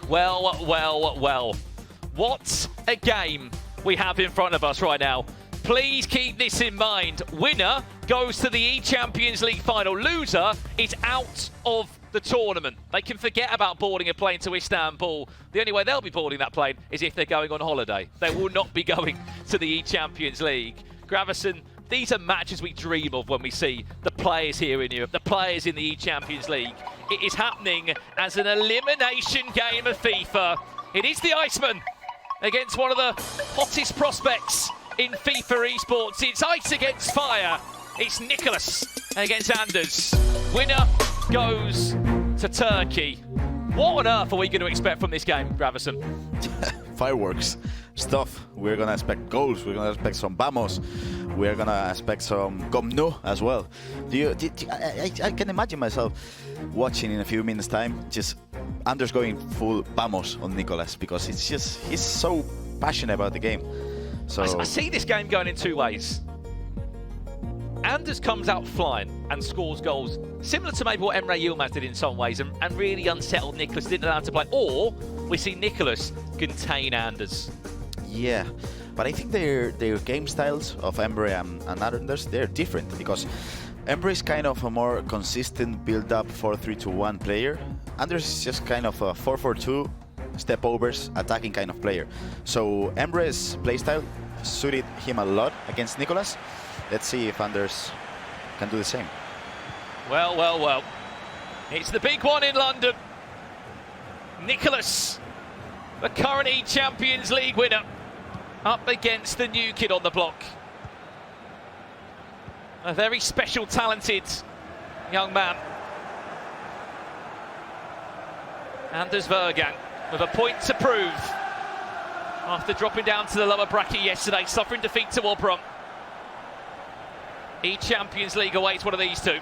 Well, well, well. What a game we have in front of us right now. Please keep this in mind. Winner goes to the eChampions League final. Loser is out of the tournament. They can forget about boarding a plane to Istanbul. The only way they'll be boarding that plane is if they're going on holiday. They will not be going to the eChampions League. Gravison, these are matches we dream of when we see the players here in Europe, the players in the eChampions League. It is happening as an elimination game of FIFA. It is the Iceman against one of the hottest prospects in FIFA esports. It's ice against fire. It's Nicolas against Anders. Winner goes to Turkey. What on earth are we going to expect from this game, Gravison? Fireworks stuff. We're going to expect goals. We're going to expect some vamos. We're going to expect some gomno as well. I can imagine myself watching in a few minutes time, just Anders going full vamos on Nicolas, because he's so passionate about the game. So I see this game going in two ways. Anders comes out flying and scores goals, similar to maybe what Emre Yilmaz did in some ways, and really unsettled Nicolas, didn't allow him to play. Or we see Nicolas contain Anders. Yeah, but I think their game styles of Emre and Anders, they're different, because Emre is kind of a more consistent build-up 4-3-2-1 player. Anders is just kind of a 4-4-2 step-overs attacking kind of player. So Emre's playstyle suited him a lot against Nicolas. Let's see if Anders can do the same. Well, well, well. It's the big one in London. Nicolas, the current eChampions League winner, up against the new kid on the block. A very special, talented young man. Anders Vejrgang with a point to prove after dropping down to the lower bracket yesterday, suffering defeat to Obron. eChampions League awaits one of these two.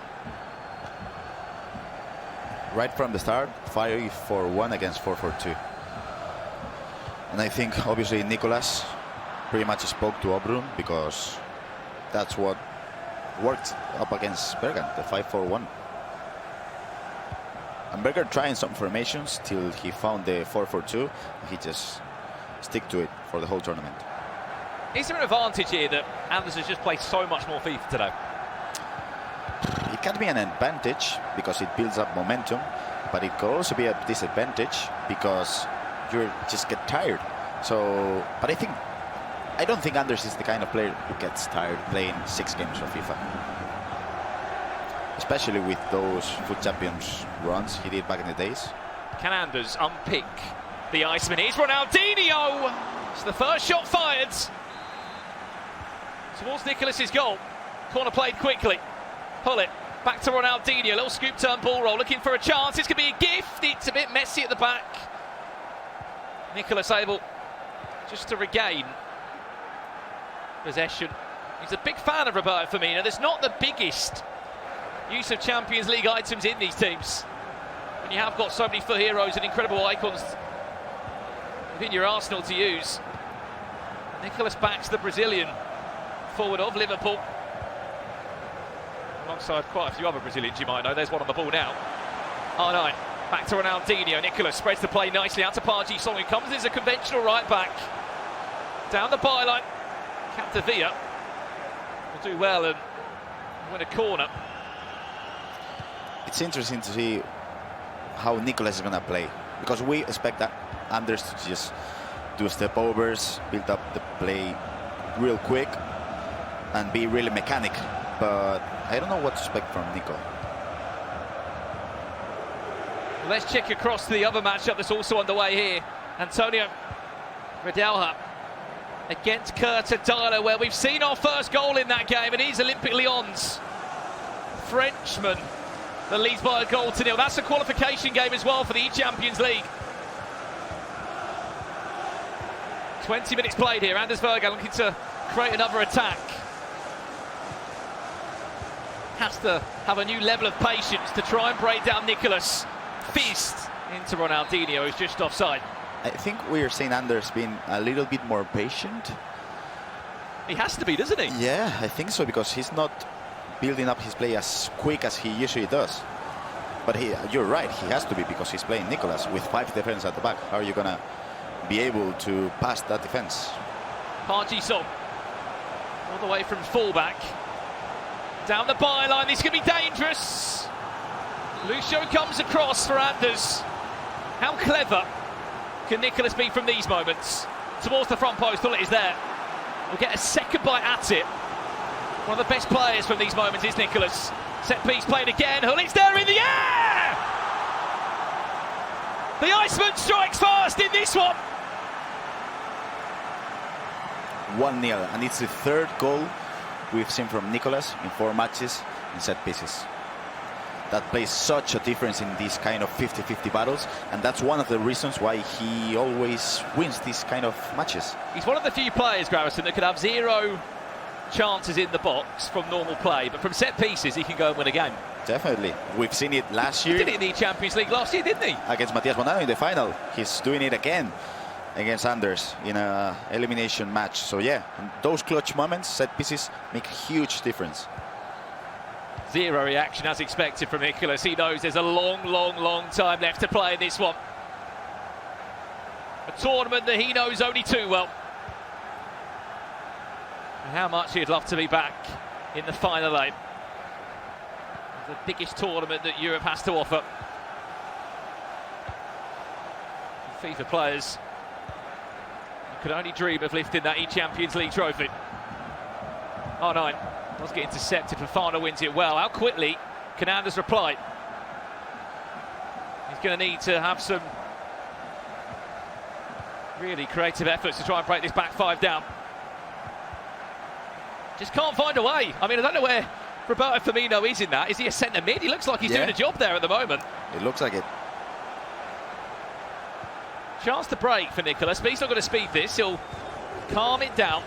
Right from the start, 5-4-1 against 4-4-2. And I think obviously Nicolas pretty much spoke to Obrun, because that's what worked up against Vejrgang, the 5-4-1. And Vejrgang trying some formations till he found the 4-4-2. He just stick to it for the whole tournament. Is there an advantage here that Anders has just played so much more FIFA today? It can be an advantage because it builds up momentum, but it could also be a disadvantage because you just get tired. So, but I don't think Anders is the kind of player who gets tired playing 6 games of FIFA. Especially with those Foot Champions runs he did back in the days. Can Anders unpick the Iceman? Here's Ronaldinho! It's the first shot fired towards Nicolas's goal. Corner played quickly. Pull it. Back to Ronaldinho. Little scoop turn ball roll. Looking for a chance. It's going to be a gift. It's a bit messy at the back. Nicolas able just to regain possession. He's a big fan of Roberto Firmino. There's not the biggest use of Champions League items in these teams. When you have got so many foot heroes and incredible icons within your arsenal to use. Nicolas backs the Brazilian forward of Liverpool, alongside quite a few other Brazilians you might know. There's one on the ball now. Oh no, back to Ronaldinho. Nicolas spreads the play nicely out to Parji Song, who comes as a conventional right back. Down the byline, Capdevilla will do well and win a corner. It's interesting to see how Nicolas is going to play, because we expect that Anders to just do step overs, build up the play real quick and be really mechanic, but I don't know what to expect from Nico. Let's check across to the other matchup that's also underway here. Antonio Redelha against Curta Dilo, where we've seen our first goal in that game, and he's Olympique Lyon's Frenchman that leads by a goal to 0. That's a qualification game as well for the eChampions League. 20 minutes played here. Anders Vejrgang looking to create another attack. Has to have a new level of patience to try and break down Nicolas. Fizzed into Ronaldinho, who's just offside. I think we're seeing Anders being a little bit more patient. He has to be, doesn't he? Yeah, I think so, because he's not building up his play as quick as he usually does. But you're right, he has to be, because he's playing Nicolas with 5 defenders at the back. How are you going to be able to pass that defense? Park-ji-sung, all the way from fullback. Down the byline, this could be dangerous. Lucio comes across for Anders. How clever can Nicolas be from these moments? Towards the front post, all it is there. We'll get a second bite at it. One of the best players from these moments is Nicolas. Set piece played again, Hullit's there in the air! The Iceman strikes first in this one. 1-0, and it's the 3rd goal we've seen from Nicolas in 4 matches in set pieces. That plays such a difference in these kind of 50-50 battles, and that's one of the reasons why he always wins these kind of matches. He's one of the few players, Gravison, that could have 0 chances in the box from normal play, but from set pieces he can go and win a game. Definitely. We've seen it last year. He did it in the Champions League last year, didn't he? Against Matias Bonano in the final. He's doing it again against Anders in an elimination match. So yeah, those clutch moments, set pieces, make a huge difference. 0 reaction as expected from Nicolas. He knows there's a long time left to play in this one. A tournament that he knows only too well. And how much he'd love to be back in the final 8. The biggest tournament that Europe has to offer. FIFA players could only dream of lifting that eChampions League trophy. R9 does get intercepted, Fofana wins it well. How quickly can Anders reply? He's going to need to have some really creative efforts to try and break this back 5 down. Just can't find a way. I mean, I don't know where Roberto Firmino is in that. Is he a centre mid? He looks like he's doing a job there at the moment. It looks like it. Chance to break for Nicolas, but he's not going to speed this. He'll calm it down.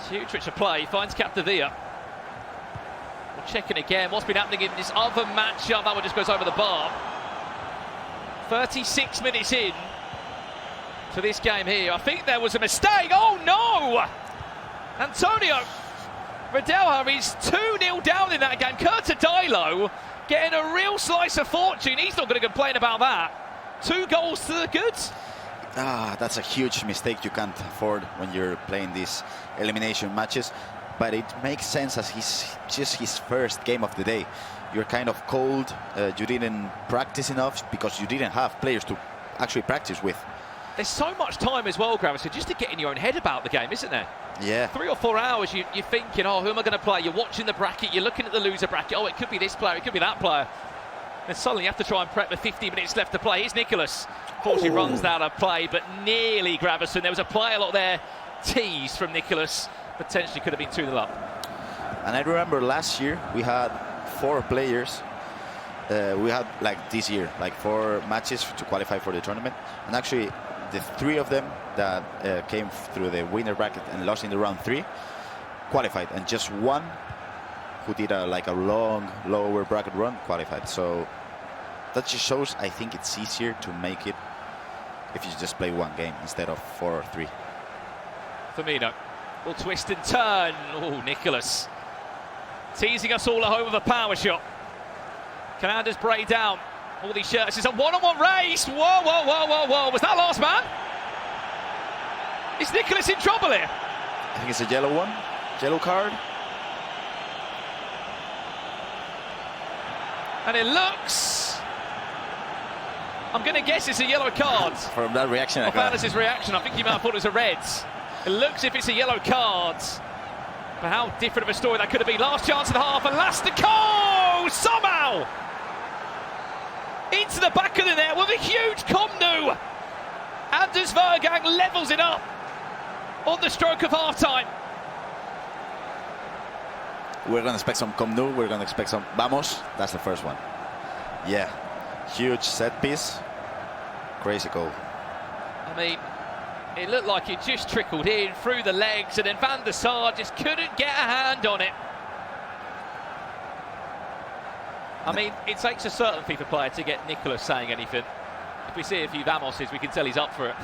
Huge switch of play, finds Capdevila. We're checking again what's been happening in this other matchup. That one just goes over the bar. 36 minutes in to this game here. I think there was a mistake. Oh no! Antonio Radelha is 2-0 down in that game. Curtadilo getting a real slice of fortune. He's not going to complain about that. 2 goals to the goods. That's a huge mistake you can't afford when you're playing these elimination matches, but it makes sense as he's just his first game of the day. You're kind of cold, you didn't practice enough because you didn't have players to actually practice with. There's so much time as well, Gravis, just to get in your own head about the game, isn't there? Yeah. 3 or 4 hours, you're thinking, oh, who am I going to play? You're watching the bracket, you're looking at the loser bracket, oh, it could be this player, it could be that player. And suddenly you have to try and prep with 50 minutes left to play. Here's Nicolas. Of course, he runs out of play, but nearly Gravison. There was a play a lot there, teased from Nicolas. Potentially could have been 2-0 up. And I remember last year we had 4 players. We had like this year, like 4 matches to qualify for the tournament. And actually, the 3 of them that came through the winner bracket and lost in the round 3 qualified, and just 1 who did a long lower bracket run qualified. So that just shows, I think it's easier to make it if you just play 1 game instead of 4 or 3. Firmino will twist and turn. Oh, Nicolas teasing us all at home with a power shot. Can Anders break down all these shirts? It's a one-on-one race. Whoa. Was that last man? Is Nicolas in trouble here? I think it's a yellow one. Yellow card. And it looks... I'm going to guess it's a yellow card. From that reaction, Of Anders' reaction, I think he might have thought it was a red. It looks if it's a yellow card. But how different of a story that could have been. Last chance of the half, and Lastico somehow into the back of the net with a huge Comnu. Anders Vejrgang levels it up on the stroke of half-time. We're going to expect some Comnu, we're going to expect some Vamos. That's the first one. Yeah, huge set piece. Crazy goal. I mean, it looked like it just trickled in through the legs, and then Van der Sar just couldn't get a hand on it. I mean, it takes a certain FIFA player to get Nicolas saying anything. If we see a few Vamoses, we can tell he's up for it.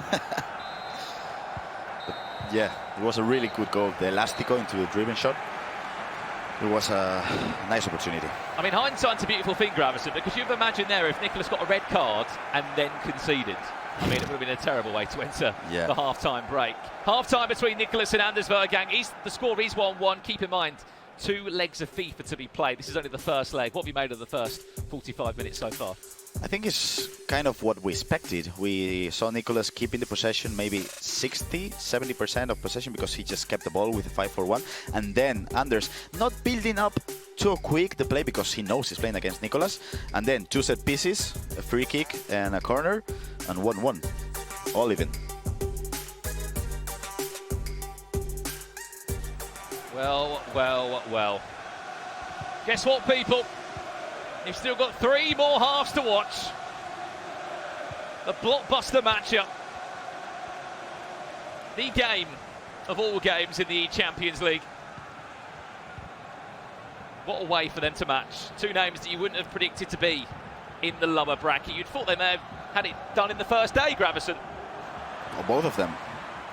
Yeah, it was a really good goal. The elastico into the driven shot. It was a nice opportunity. I mean, hindsight's a beautiful thing, Gravison, because you've imagined there if Nicolas got a red card and then conceded. I mean, it would have been a terrible way to enter the half-time break. Half-time between Nicolas and Anders Vejrgang. The score is 1-1. Keep in mind, 2 legs of FIFA to be played. This is only the first leg. What have you made of the first 45 minutes so far? I think it's kind of what we expected. We saw Nicolas keeping the possession, maybe 60-70% of possession, because he just kept the ball with a 5-4-1. And then Anders not building up too quick the play because he knows he's playing against Nicolas. And then 2 set pieces, a free kick and a corner, and 1-1. All even. Well. Guess what, people? You've still got 3 more halves to watch. The blockbuster matchup. The game of all games in the eChampions League. What a way for them to match. 2 names that you wouldn't have predicted to be in the lower bracket. You'd thought they may have had it done in the first day, Gravison. Well, both of them.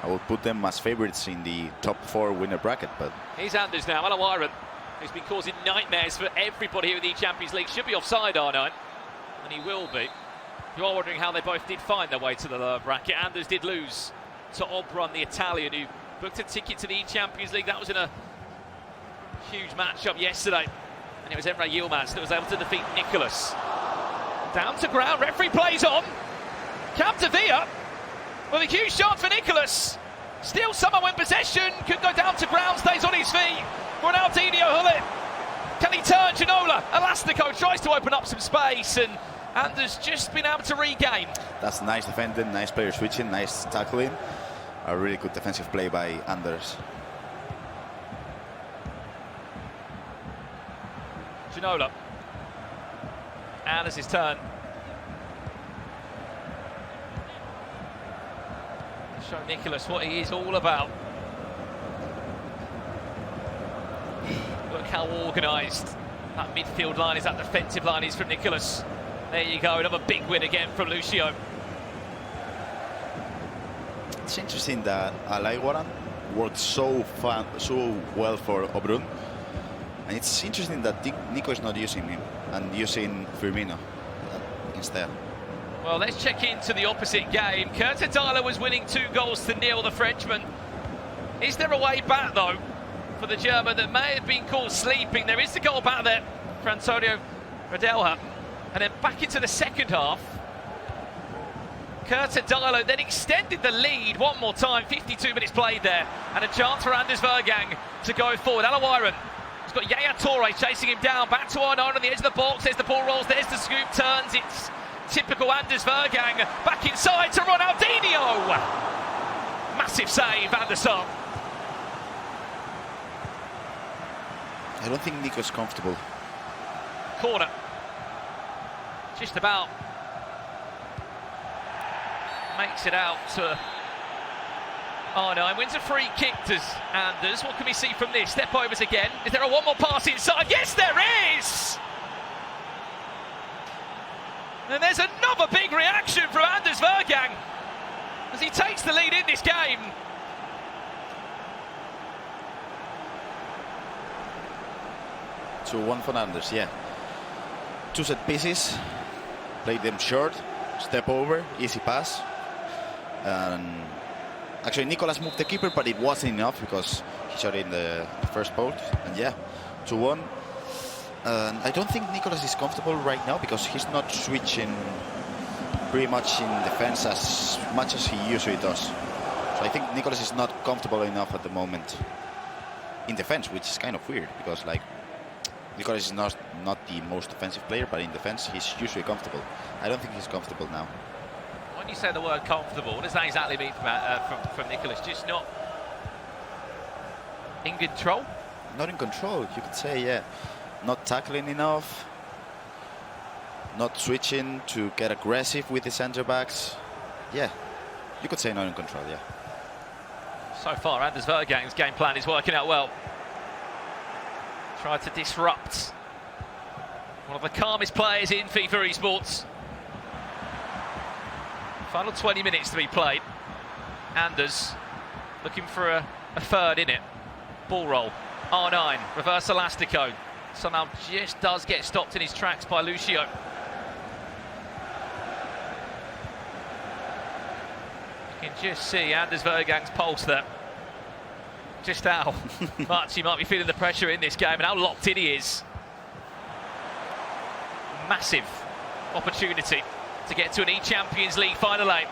I would put them as favourites in the top 4 winner bracket, but... Here's Anders now, Nicolas, who's been causing nightmares for everybody here in the Champions League. Should be offside, R9, and he will be. You are wondering how they both did find their way to the lower bracket. Anders did lose to Obron, the Italian, who booked a ticket to the Champions League. That was in a huge matchup yesterday, and it was Emre Yilmaz that was able to defeat Nicolas. Down to ground, referee plays on. Capdevia with a huge shot for Nicolas. Still someone when possession, could go down to ground, stays on his feet. Ronaldinho Hullet. Can he turn? Ginola, Elastico tries to open up some space, and Anders just been able to regain. That's nice defending, nice player switching, nice tackling. A really good defensive play by Anders. Ginola. And it's his turn. Show Nicolas what he is all about. Look how organised that midfield line is, that defensive line is from Nicolas. There you go, another big win again from Lucio. It's interesting that Alaiguaran worked so well for Obrun. And it's interesting that Nico is not using him and using Firmino instead. Well, let's check into the opposite game. Curtadala was winning 2-0, the Frenchman. Is there a way back, though, for the German that may have been caught sleeping? There is the goal back there for Antonio Radelha. And then back into the second half. Curtadala then extended the lead one more time. 52 minutes played there. And a chance for Anders Vejrgang to go forward. Alawiran. He's got Yaya Toure chasing him down. Back to R9 on the edge of the box. There's the ball rolls. There's the scoop. Turns. It's typical Anders Vejrgang. Back inside to Ronaldinho. Massive save, Anderson. I don't think Nico's comfortable. Corner. Just about makes it out to R9. Wins a free kick to Anders. What can we see from this? Step overs again. Is there a one more pass inside? Yes, there is! And there's another big reaction from Anders Vejrgang as he takes the lead in this game. So 1 for Anders, yeah. 2 set pieces, played them short, step over, easy pass. And actually Nicolas moved the keeper, but it wasn't enough because he shot in the first post. And yeah, 2-1. I don't think Nicolas is comfortable right now because he's not switching pretty much in defense as much as he usually does. So I think Nicolas is not comfortable enough at the moment in defense, which is kind of weird because like Nicolas is not the most defensive player, but in defense he's usually comfortable. I don't think he's comfortable now. When you say the word comfortable, what does that exactly mean from Nicolas? Just not in control? Not in control, you could say, yeah. Not tackling enough, not switching to get aggressive with the centre backs. Yeah, you could say not in control, yeah. So far, Anders Vejrgang's game plan is working out well. Tried to disrupt one of the calmest players in FIFA esports. Final 20 minutes to be played. Anders looking for a third in it. Ball roll. R9, reverse elastico. Somehow just does get stopped in his tracks by Lucio. You can just see Anders Vejrgang's pulse there. Just how much he might be feeling the pressure in this game and how locked in he is. Massive opportunity to get to an eChampions League final 8.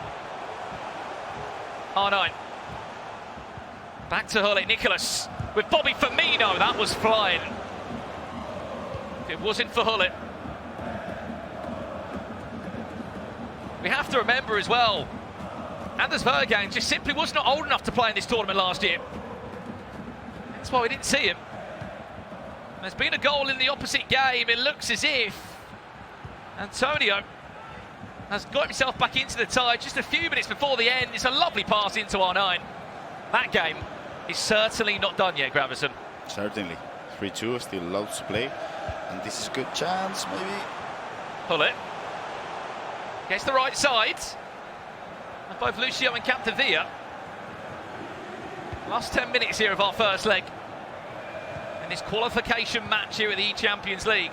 R9. Back to Hullet, Nicolas with Bobby Firmino. That was flying. If it wasn't for Hullet. We have to remember as well, Anders Vejrgang just simply was not old enough to play in this tournament last year. That's why we didn't see him. There's been a goal in the opposite game. It looks as if Antonio has got himself back into the tie just a few minutes before the end. It's a lovely pass into R9. That game is certainly not done yet, Gravison. Certainly. 3-2, still loads to play. And this is a good chance, maybe. Hullet gets the right side. And both Lucio and Capdevila. Last 10 minutes here of our first leg in this qualification match here at the eChampions League.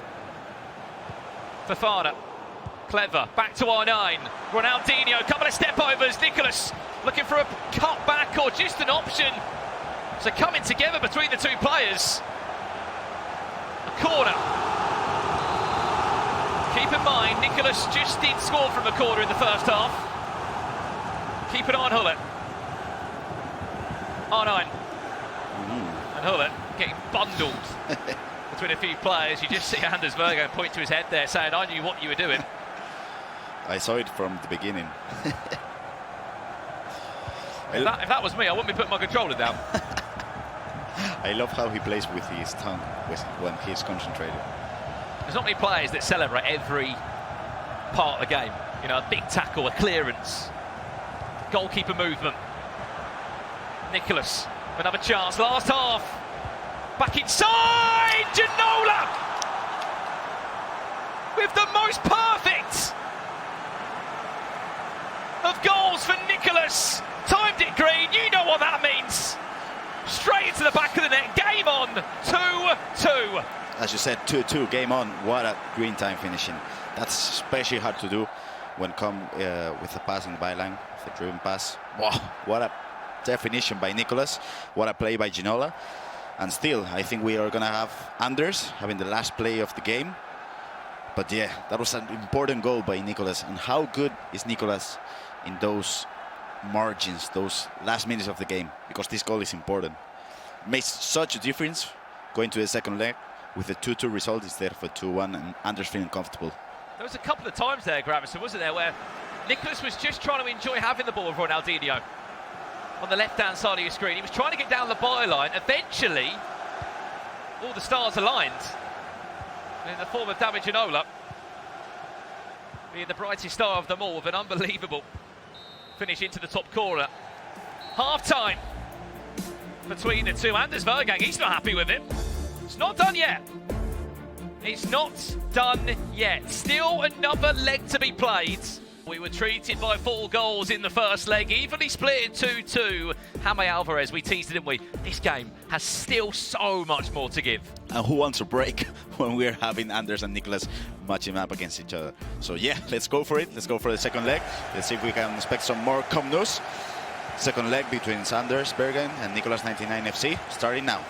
Fofana, clever, back to R9. Ronaldinho, couple of step overs. Nicolas looking for a cut back or just an option. So coming together between the two players. A corner. Keep in mind, Nicolas just did score from a corner in the first half. Keep an eye on Hullet. R9. And Hullet getting bundled between a few players. You just see Anders Vejrgang point to his head there saying, I knew what you were doing. I saw it from the beginning. If that was me, I wouldn't be putting my controller down. I love how he plays with his tongue when he's concentrated. There's not many players that celebrate every part of the game. You know, a big tackle, a clearance, goalkeeper movement. Nicolas, another chance, last half. Back inside, Ginola! With the most perfect of goals for Nicolas. Timed it green, you know what that means. Straight into the back of the net, game on, 2-2. As you said, 2-2, game on. What a green time finishing. That's especially hard to do when come with a pass in the byline, the driven pass. Wow, what a definition by Nicolas. What a play by Ginola. And still, I think we are going to have Anders having the last play of the game. But yeah, that was an important goal by Nicolas. And how good is Nicolas in those margins, those last minutes of the game? Because this goal is important. Makes such a difference going to the second leg with the 2-2 result instead of a 2-1 and Anders feeling comfortable. There was a couple of times there, Gravison, wasn't there, where Nicolas was just trying to enjoy having the ball with Ronaldinho on the left-hand side of your screen. He was trying to get down the byline. Eventually, all the stars aligned in the form of David Ginola, being the brightest star of them all with an unbelievable finish into the top corner. Half-time between the two. Anders Vejrgang, he's not happy with it. It's not done yet. It's not done yet. Still another leg to be played. We were treated by 4 goals in the first leg, evenly split at 2-2. Jaime Alvarez, we teased it, didn't we? This game has still so much more to give. And who wants a break when we're having Anders and Nicolas matching up against each other? So yeah, let's go for it. Let's go for the second leg. Let's see if we can expect some more calm news. Second leg between Anders Vejrgang and Nicolas99fc, starting now.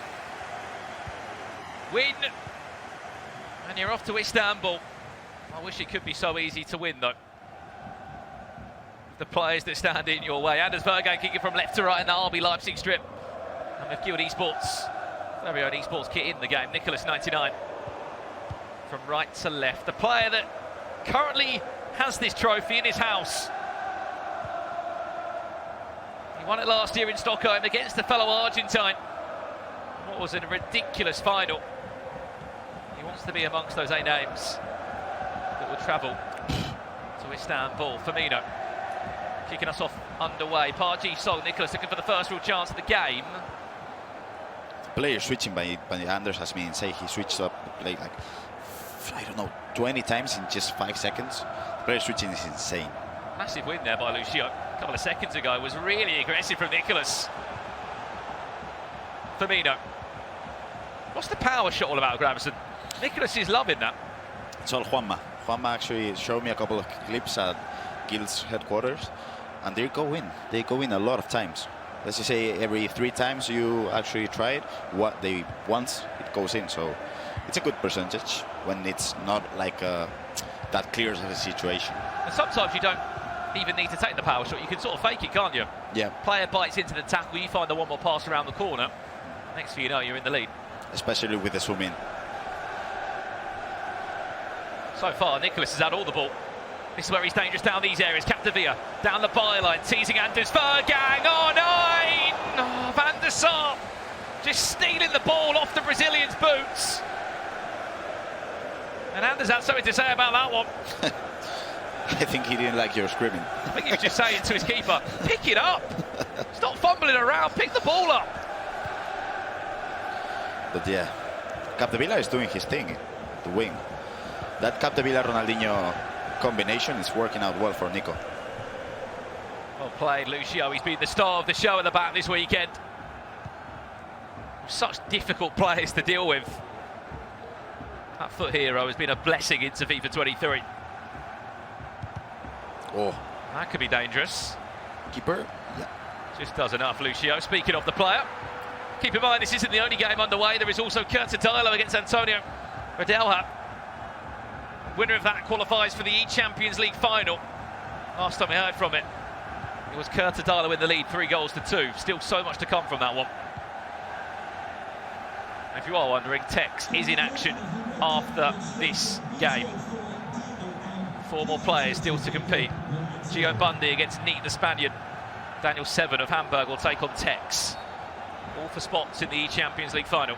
Win, and you're off to Istanbul. I wish it could be so easy to win, though. The players that stand in your way. Anders Vejrgang kicking from left to right in the RB Leipzig strip. And we've killed esports, very own esports kit in the game. Nicolas99 from right to left. The player that currently has this trophy in his house. He won it last year in Stockholm against a fellow Argentine. What was a ridiculous final. He wants to be amongst those 8 names that will travel to Istanbul. Firmino kicking us off underway. Parji Sol, Nicolas looking for the first real chance of the game. The player switching by Anders has been insane. He switched up the play like, I don't know, 20 times in just 5 seconds. The player switching is insane. Massive win there by Lucio. A couple of seconds ago was really aggressive from Nicolas. Firmino. What's the power shot all about, Gravison? Nicolas is loving that. It's all Juanma. Juanma actually showed me a couple of clips at Guild's headquarters, and they go in. They go in a lot of times. Let's just say every 3 times you actually try it, once it goes in. So it's a good percentage when it's not like that clear of a situation. And sometimes you don't even need to take the power shot. You can sort of fake it, can't you? Yeah. Player bites into the tackle, you find the one more pass around the corner. Next thing you know, you're in the lead. Especially with the zoom in. So far, Nicolas has had all the ball. This is where he's dangerous down these areas. Capdevila down the byline, teasing Anders. Vejrgang, oh no! Oh, Van der Sar just stealing the ball off the Brazilian's boots. And Anders had something to say about that one. I think he didn't like your screaming. I think he was just saying to his keeper, pick it up. Stop fumbling around, pick the ball up. But yeah, Capdevila is doing his thing, the wing. That Capdevila-Ronaldinho combination is working out well for Nico. Well played, Lucio. He's been the star of the show at the back this weekend. Such difficult players to deal with. That foot hero has been a blessing into FIFA 23. Oh, that could be dangerous. Keeper, yeah. Just does enough, Lucio. Speaking of the player, keep in mind this isn't the only game underway. There is also Curtadilo against Antonio Radelha. Winner of that qualifies for the eChampions League final. Last time we heard from it, it was Curtadilo in the lead, 3-2. Still so much to come from that one. If you are wondering, Tex is in action after this game. 4 more players still to compete. Gio Bundy against Neat the Spaniard. Daniel Seven of Hamburg will take on Tex. All for spots in the eChampions League final.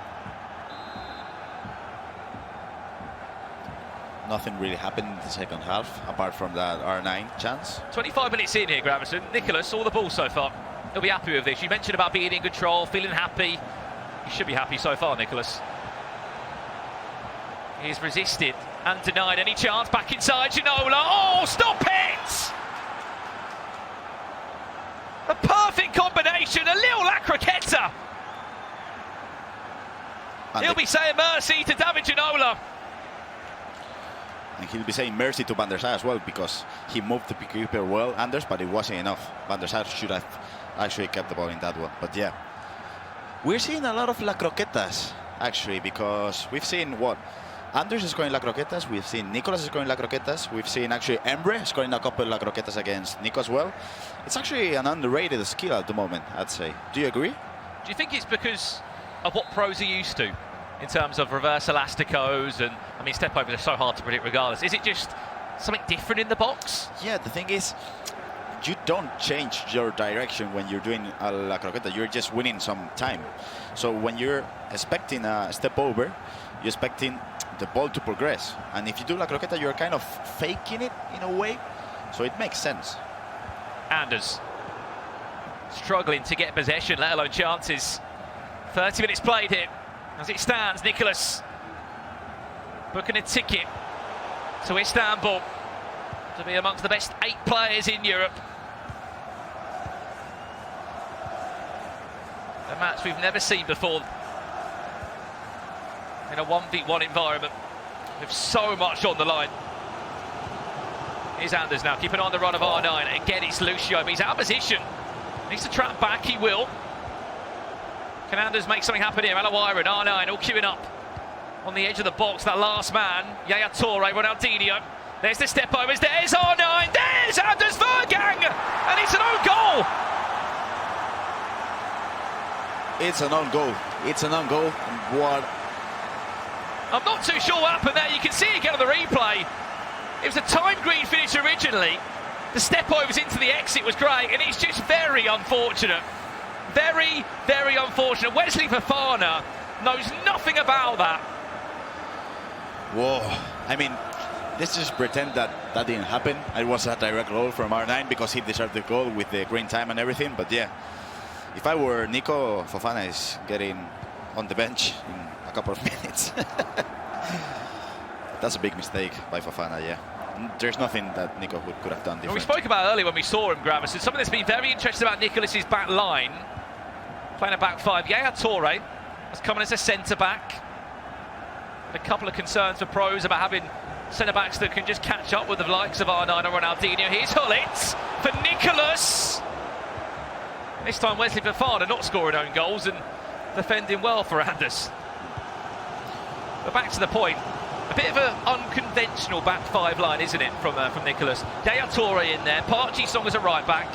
Nothing really happened in the second half, apart from that R9 chance. 25 minutes in here, Gravison. Nicolas, all the ball so far. He'll be happy with this. You mentioned about being in control, feeling happy. You should be happy so far, Nicolas. He's resisted and denied any chance. Back inside, Ginola. Oh, stop it! A perfect combination, a little La Croqueta. He'll be saying mercy to David Ginola. And he'll be saying mercy to Van der Sar as well, because he moved the keeper well, Anders, but it wasn't enough. Van der Sar should have actually kept the ball in that one. But yeah, we're seeing a lot of La Croquetas, actually, because we've seen what? Anders is scoring La Croquetas, we've seen Nicolas is scoring La Croquetas, we've seen actually Emre scoring a couple La Croquetas against Nico as well. It's actually an underrated skill at the moment, I'd say. Do you agree? Do you think it's because of what pros are used to in terms of reverse elasticos? And I mean, step overs are so hard to predict regardless. Is it just something different in the box? Yeah, the thing is, you don't change your direction when you're doing a La Croqueta, you're just winning some time. So when you're expecting a step over, you're expecting the ball to progress. And if you do La Croqueta, you're kind of faking it in a way. So it makes sense. Anders struggling to get possession, let alone chances. 30 minutes played here. As it stands, Nicolas booking a ticket to Istanbul to be amongst the best 8 players in Europe. A match we've never seen before in a 1v1 environment with so much on the line. Here's Anders now, keeping on the run of R9. Again, it's Lucio, but he's out of position. Needs to trap back, he will. Can Anders make something happen here? Alawiran, R9, all queuing up on the edge of the box. That last man, Yaya Toure, Ronaldinho. There's the step overs, there's R9, there's Anders Vejrgang! And it's an own goal! It's an own goal. It's an own goal. What? I'm not too sure what happened there. You can see again on the replay. It was a time green finish originally. The step overs into the exit was great, and it's just very unfortunate. Very, very unfortunate. Wesley Fofana knows nothing about that. Whoa. I mean, let's just pretend that that didn't happen. It was a direct goal from R9 because he deserved the goal with the green time and everything. But yeah, if I were Nico, Fofana is getting on the bench in a couple of minutes. That's a big mistake by Fofana, yeah. There's nothing that Nico could have done different. Well, we spoke about earlier when we saw him, Gravison. Something that's been very interesting about Nicolas's back line. Playing a back 5, Yaya Toure, has come in as a centre-back. A couple of concerns for pros about having centre-backs that can just catch up with the likes of R9 or Ronaldinho. Here's Hullet for Nicolas. This time Wesley Fofana not scoring own goals and defending well for Anders. But back to the point, a bit of an unconventional back five line, isn't it, from Nicolas? Yaya Toure in there, Parchi Song as a right back.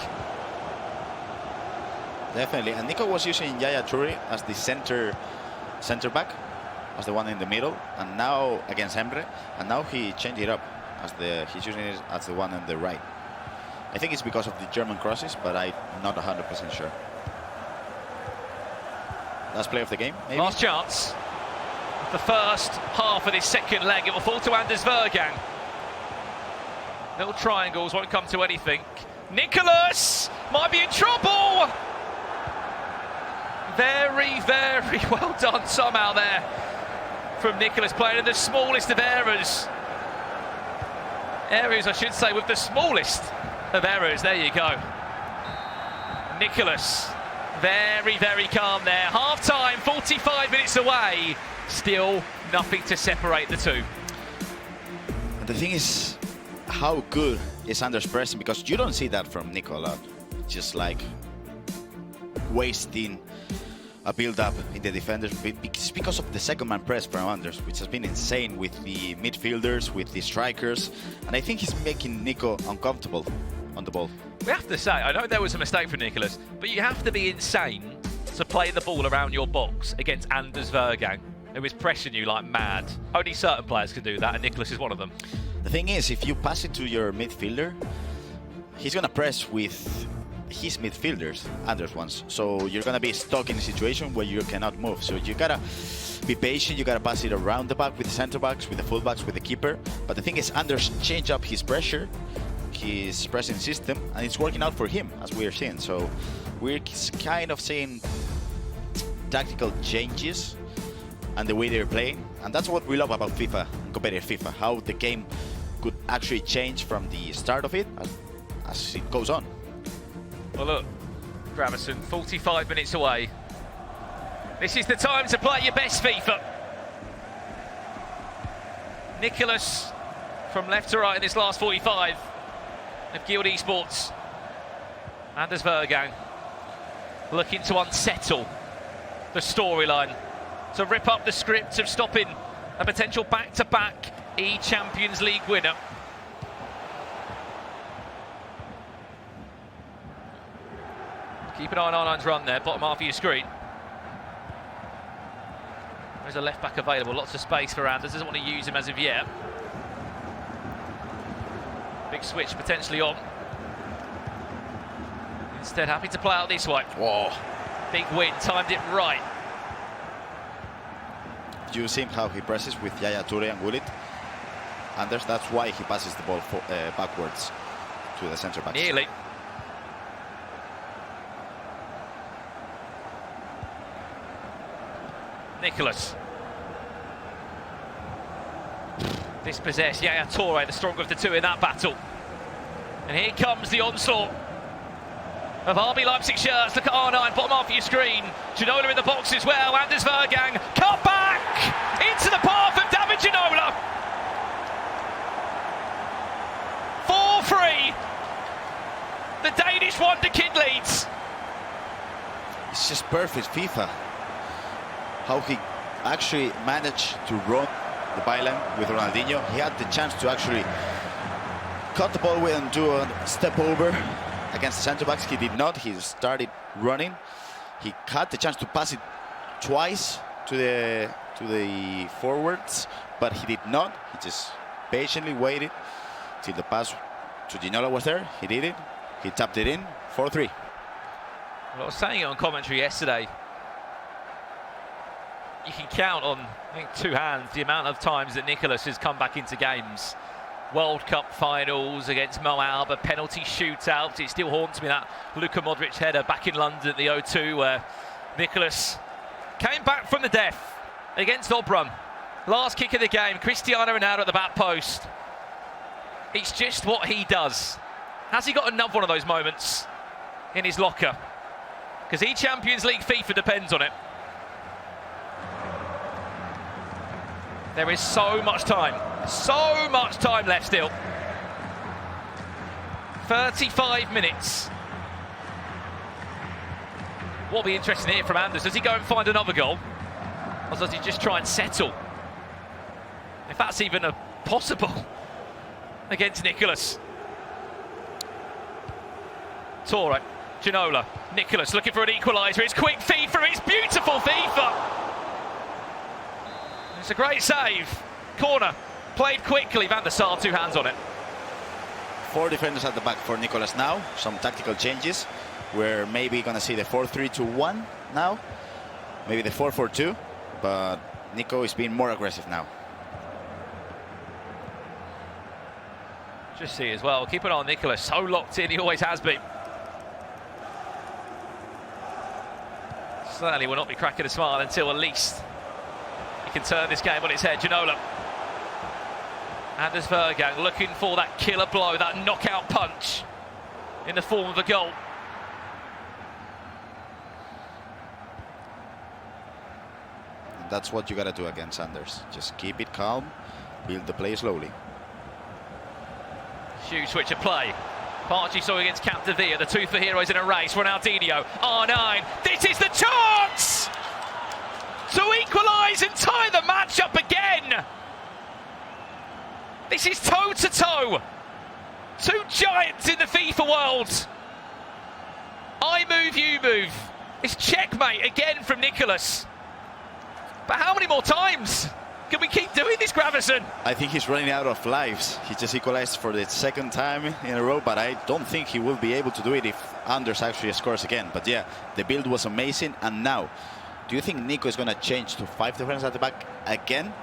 Definitely, and Nico was using Yaya Toure as the centre back, as the one in the middle, and now against Emre, and now he changed it up as he's using it as the one on the right. I think it's because of the German crosses, but I'm not 100% sure. Last play of the game, maybe? Last chance. The first half of this second leg, it will fall to Anders Vejrgang. Little triangles won't come to anything. Nicolas might be in trouble. Very, very well done somehow there from Nicolas, playing in the smallest of areas. Areas, I should say, with the smallest of errors. There you go. Nicolas, very, very calm there. Half time, 45 minutes away. Still nothing to separate the two. And the thing is, how good is Anders pressing? Because you don't see that from Nico a lot. Just like wasting a build-up in the defenders because of the second-man press from Anders, which has been insane with the midfielders, with the strikers, and I think he's making Nico uncomfortable on the ball. We have to say, I know there was a mistake from Nicolas, but you have to be insane to play the ball around your box against Anders Vejrgang, who is pressing you like mad. Only certain players can do that, and Nicolas is one of them. The thing is, if you pass it to your midfielder, he's gonna press with his midfielders, Anders ones. So you're gonna be stuck in a situation where you cannot move. So you gotta be patient, you gotta pass it around the back with the center backs, with the full backs, with the keeper. But the thing is, Anders changed up his pressure, his pressing system, and it's working out for him, as we are seeing. So we're kind of seeing tactical changes and the way they're playing. And that's what we love about FIFA, competitive FIFA, how the game could actually change from the start of it as it goes on. Well, look, Gravison, 45 minutes away. This is the time to play your best FIFA. Nicolas from left to right in this last 45 of Guild Esports. Anders Vejrgang looking to unsettle the storyline, to rip up the script of stopping a potential back-to-back eChampions League winner. Keep an eye on R9's run there, bottom half of your screen. There's a left back available, lots of space for Anders, doesn't want to use him as of yet. Big switch potentially on. Instead, happy to play out this way. Whoa. Big win, timed it right. You see how he presses with Yaya Toure and Gullit. Anders, that's why he passes the ball backwards to the centre backs. Nearly. Nicolas. Dispossessed, Yaya Toure, the stronger of the two in that battle. And here comes the onslaught of RB Leipzig shirts. Look at R9, bottom half of your screen. Ginola in the box as well. Anders Vejrgang, cut back into the path of David Ginola. 4-3. The Danish wonderkid leads. It's just perfect FIFA. How he actually managed to run the byline with Ronaldinho. He had the chance to actually cut the ball with and do a step over against the centre backs. He did not. He started running. He had the chance to pass it twice to the forwards, but he did not. He just patiently waited till the pass to Ginola was there. He did it. He tapped it in. 4-3. Well, I was saying it on commentary yesterday. You can count on, I think, two hands the amount of times that Nicolas has come back into games. World Cup finals against Mo Alba, penalty shootouts. It still haunts me, that Luka Modric header back in London at the O2, where Nicolas came back from the death against Obrun. Last kick of the game, Cristiano Ronaldo at the back post. It's just what he does. Has he got another one of those moments in his locker? Because eChampions League FIFA depends on it. There is so much time left still. 35 minutes. What'll be interesting here from Anders, does he go and find another goal? Or does he just try and settle? If that's even possible against Nicolas. Torre, Ginola, Nicolas looking for an equaliser. It's quick FIFA, it's beautiful FIFA! It's a great save. Corner, played quickly, Van der Sar, 2 hands on it. 4 defenders at the back for Nicolas now. Some tactical changes. We're maybe going to see the 4-3-2-1 now. Maybe the 4-4-2. But Nico is being more aggressive now. Just see as well, keep an eye on Nicolas. So locked in, he always has been. Certainly will not be cracking a smile until at least he can turn this game on its head. Ginola. Anders Vejrgang looking for that killer blow, that knockout punch in the form of a goal. That's what you got to do against Anders. Just keep it calm, build the play slowly. Huge switch of play. Parchi saw against Capdevia, the 2 for heroes in a race. Ronaldinho, R9. This is the chance to equalise and tie the match up again. This is toe-to-toe. 2 giants in the FIFA world. I move, you move. It's checkmate again from Nicolas. But how many more times can we keep doing this, Gravison? I think he's running out of lives. He just equalized for the 2nd time in a row, but I don't think he will be able to do it if Anders actually scores again. But yeah, the build was amazing. And now, do you think Nico is going to change to 5 defenders at the back again?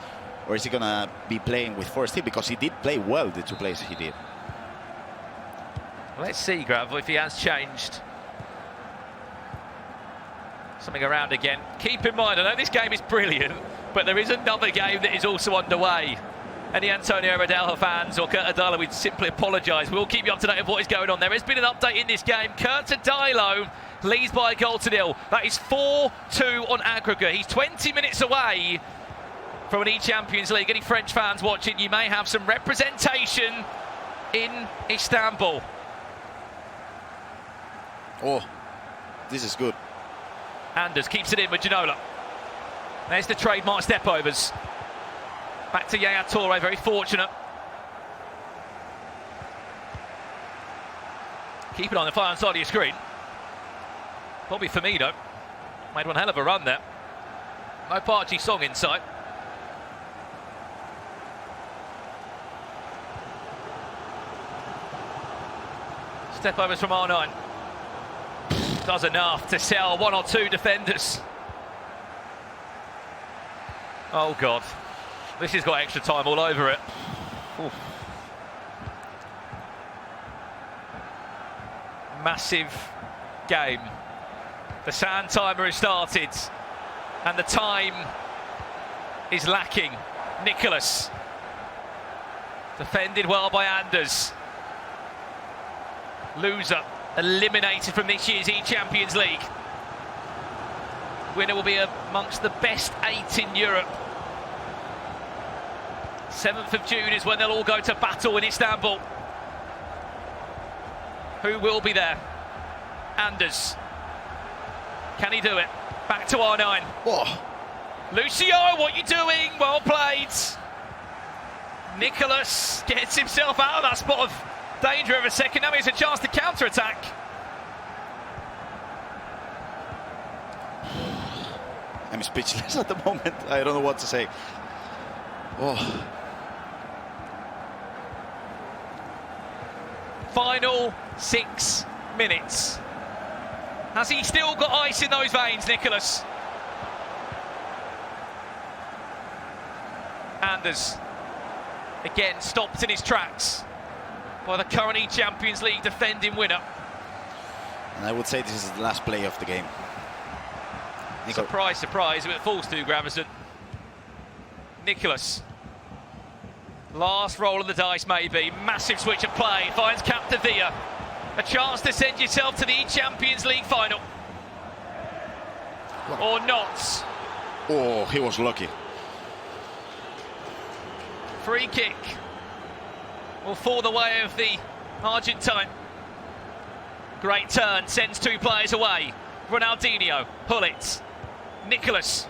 Or is he going to be playing with 4 still? Because he did play well the 2 plays he did. Let's see, Grav, if he has changed something around again. Keep in mind, I know this game is brilliant, but there is another game that is also underway. Any Antonio Radelho fans or Kurt Adilo, we'd simply apologise. We'll keep you up to date with what is going on. There has been an update in this game. Kurt Adilo leads by a goal to 0. That is 4-2 on aggregate. He's 20 minutes away from an eChampions League. Any French fans watching, you may have some representation in Istanbul. Oh, this is good. Anders keeps it in with Ginola. There's the trademark step-overs. Back to Yaya Toure, very fortunate. Keep it on the far hand side of your screen. Bobby Firmino made one hell of a run there. No Parchi Song inside. Step-overs from R9. Does enough to sell 1 or 2 defenders. Oh God, this has got extra time all over it. Oof. Massive game. The sand timer has started and the time is lacking. Nicolas defended well by Anders. Loser eliminated from this year's eChampions League. Winner will be amongst the best 8 in Europe. 7th of June is when they'll all go to battle in Istanbul. Who will be there? Anders. Can he do it? Back to R9. Oh. Lucio, what are you doing? Well played. Nicolas gets himself out of that spot of danger of a second. Now he has a chance to counter-attack. I'm speechless at the moment. I don't know what to say. Oh. Final 6 minutes. Has he still got ice in those veins, Nicolas? Anders again stopped in his tracks by the current eChampions League defending winner. And I would say this is the last play of the game. Nico. Surprise, surprise, if it falls to Gravison. Nicolas. Last roll of the dice, maybe. Massive switch of play. Finds Capdevia. A chance to send yourself to the eChampions League final. Or not. Oh, he was lucky. Free kick will fall the way of the Argentine. Great turn, sends two players away. Ronaldinho, Hullet, Nicolas.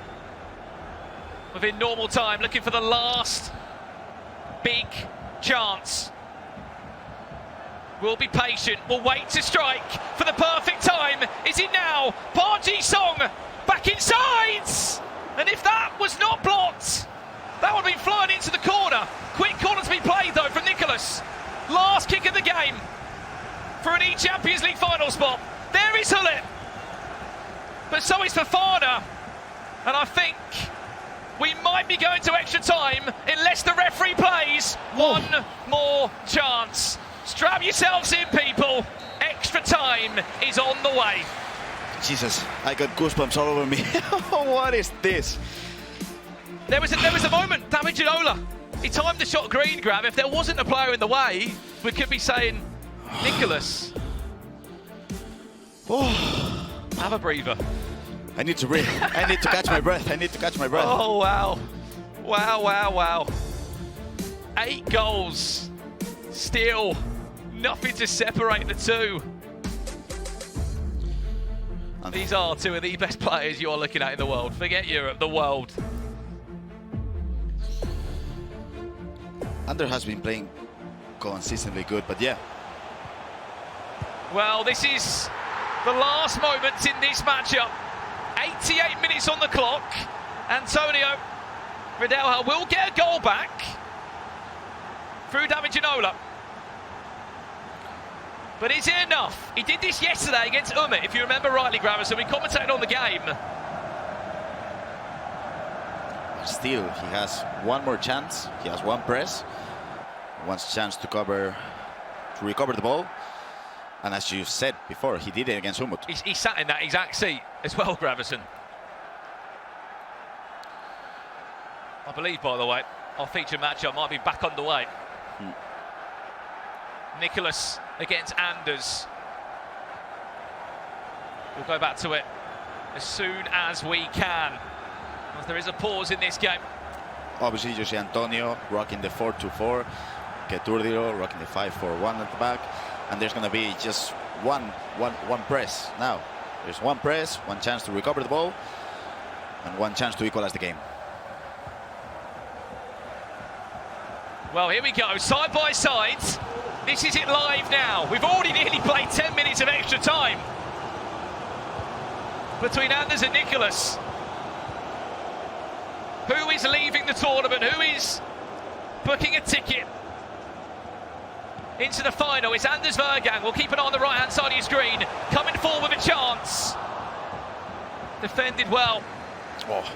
Within normal time, looking for the last big chance. We'll be patient, we'll wait to strike for the perfect time. Is it now? Park Ji-sung back inside! And if that was not blocked, that would have been flying into the corner. Quick corner to be played though from Nicolas. Last kick of the game for an eChampions League final spot. There is Hullet. But so is Fofana. And I think we might be going to extra time unless the referee plays one more chance. Strap yourselves in, people. Extra time is on the way. Jesus, I got goosebumps all over me. What is this? There was a moment, David Ginola. He timed the shot green grab. If there wasn't a player in the way, we could be saying, Nicolas. Have a breather. I need to breathe. I need to catch my breath. I need to catch my breath. Oh, wow. Wow, wow, wow. 8 goals. Still nothing to separate the two. These are two of the best players you're looking at in the world. Forget Europe, the world. Anders has been playing consistently good, but yeah. Well, this is the last moments in this matchup. 88 minutes on the clock. Antonio Riedelha will get a goal back through David Ginola. But is it enough? He did this yesterday against Umit, if you remember rightly, Gravison. We commentated on the game. Still, he has one more chance. He has one press. One chance to recover the ball. And as you said before, he did it against Umut. He sat in that exact seat as well, Gravison. I believe, by the way, our feature matchup might be back underway. Nicolas against Anders. We'll go back to it as soon as we can. As there is a pause in this game. Obviously, you see Antonio rocking the 4-2-4. Keturdilo rocking the 5-4-1 at the back. And there's going to be just one press now. There's one press, one chance to recover the ball, and one chance to equalize the game. Well, here we go, side by side. This is it live now. We've already nearly played 10 minutes of extra time between Anders and Nicolas. Who is leaving the tournament? Who is booking a ticket into the final? It's Anders Vejrgang. We'll keep an eye on the right-hand side of your screen. Coming forward with a chance. Defended well.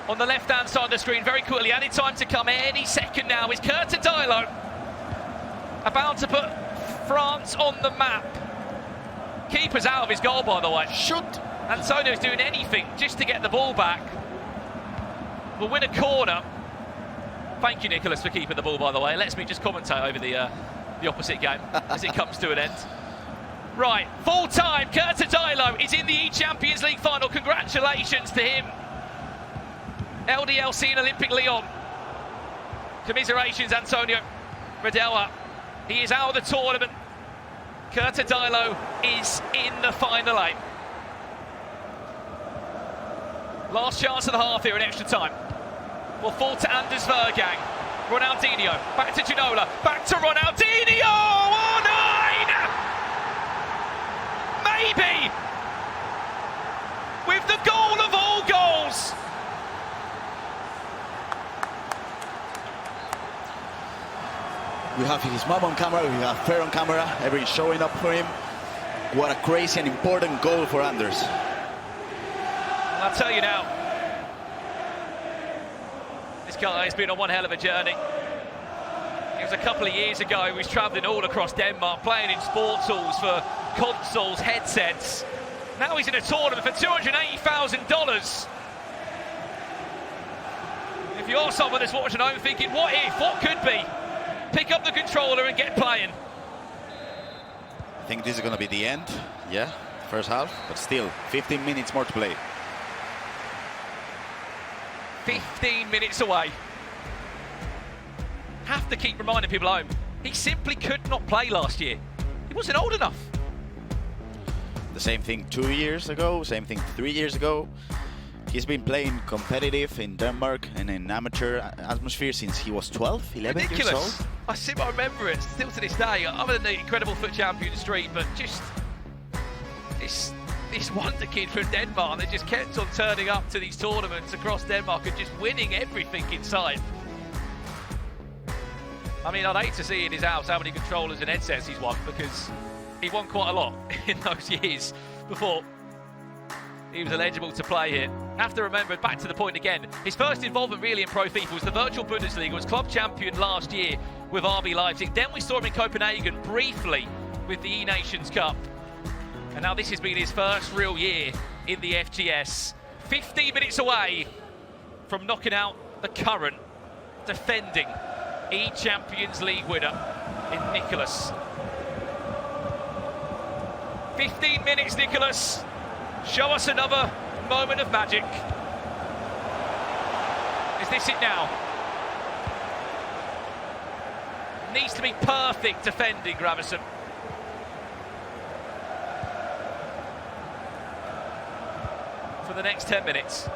On the left-hand side of the screen, very quickly. Any time to come any second now is Keturdilo. About to put France on the map. Keeper's out of his goal, by the way. Shoot! Antonio's doing anything just to get the ball back. We'll win a corner. Thank you, Nicolas, for keeping the ball, by the way. It lets me just commentate over the opposite game as it comes to an end. Right, full time. Keturdilo is in the eChampions League final. Congratulations to him. LDLC and Olympic Lyon. Commiserations, Antonio Riedelha. He is out of the tournament. Keturdilo is in the final 8. Last chance of the half here in extra time. Will fall to Anders Vejrgang. Ronaldinho, back to Ginola, back to Ronaldinho! Oh, 9! Maybe! With the goal of all goals! We have his mom on camera, we have Fer on camera, everything showing up for him. What a crazy and important goal for Anders. I'll tell you now, this guy has been on one hell of a journey. It was a couple of years ago, he was travelling all across Denmark, playing in sports halls for consoles, headsets. Now he's in a tournament for $280,000. If you're someone that's watching home thinking, what if, what could be? Pick up the controller and get playing. I think this is going to be the end, yeah, first half, but still, 15 minutes more to play. 15 minutes away. Have have to keep reminding people at home, he simply could not play last year. He wasn't old enough. The same thing 2 years ago, same thing 3 years ago. He's been playing competitive in Denmark and in amateur atmosphere since he was 12, 11 Ridiculous. years old. I remember it still to this day, other than the incredible FUT Champions streak, but just this wonder kid from Denmark that just kept on turning up to these tournaments across Denmark and just winning everything in sight. I mean, I'd hate to see in his house how many controllers and headsets he's won, because he won quite a lot in those years before he was eligible to play here. Have to remember, back to the point again, his first involvement really in Pro FIFA was the Virtual Bundesliga, was club champion last year with RB Leipzig. Then we saw him in Copenhagen briefly with the E-Nations Cup. And now this has been his first real year in the FGS. 15 minutes away from knocking out the current defending eChampions League winner in Nicolas. 15 minutes, Nicolas. Show us another moment of magic. Is this it now? Needs to be perfect defending, Gravison. For the next 10 minutes.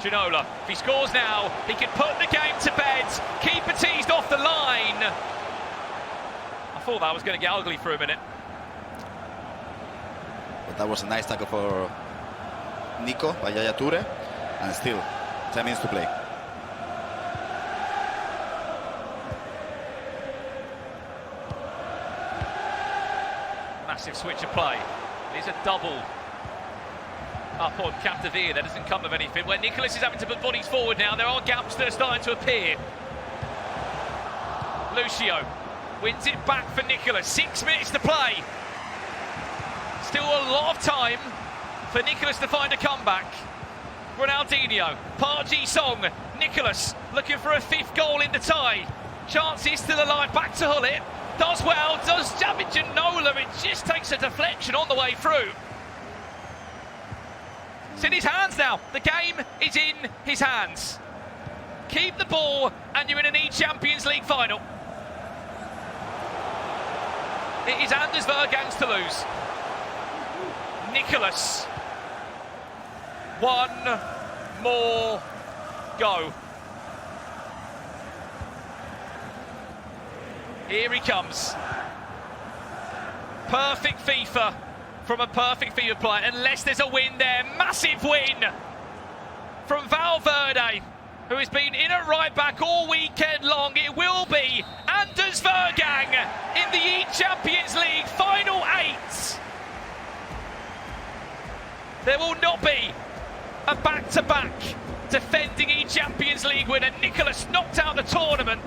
Ginola, if he scores now, he can put the game to bed. Keeper teased off the line. I thought that was going to get ugly for a minute. But that was a nice tackle for Nico by Yaya Toure, and still 10 minutes to play. Massive switch of play. It's a double up on Capdevere. That doesn't come of anything. Where Nicolas is having to put bodies forward now. There are gaps that are starting to appear. Lucio wins it back for Nicolas. 6 minutes to play. Still a lot of time for Nicolas to find a comeback. Ronaldinho, Park Ji-sung, Nicolas looking for a 5th goal in the tie. Chances still alive, back to Hullet. Does well, does damage Ginola. It just takes a deflection on the way through. It's in his hands now. The game is in his hands. Keep the ball and you're in an eChampions League final. It is Anders Vejrgang's to lose. Nicolas. One more go. Here he comes. Perfect FIFA from a perfect FIFA player, unless there's a win there. Massive win from Valverde, who has been in at right back all weekend long. It will be Anders Vejrgang in the eChampions League Final 8. There will not be a back-to-back defending eChampions League winner. Nicolas knocked out the tournament.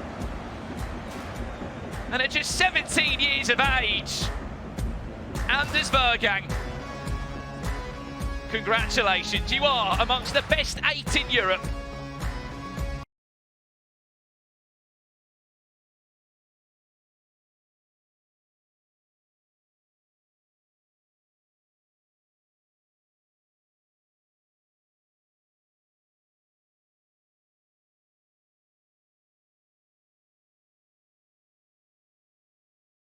And at just 17 years of age, Anders Vejrgang, congratulations, you are amongst the best 8 in Europe.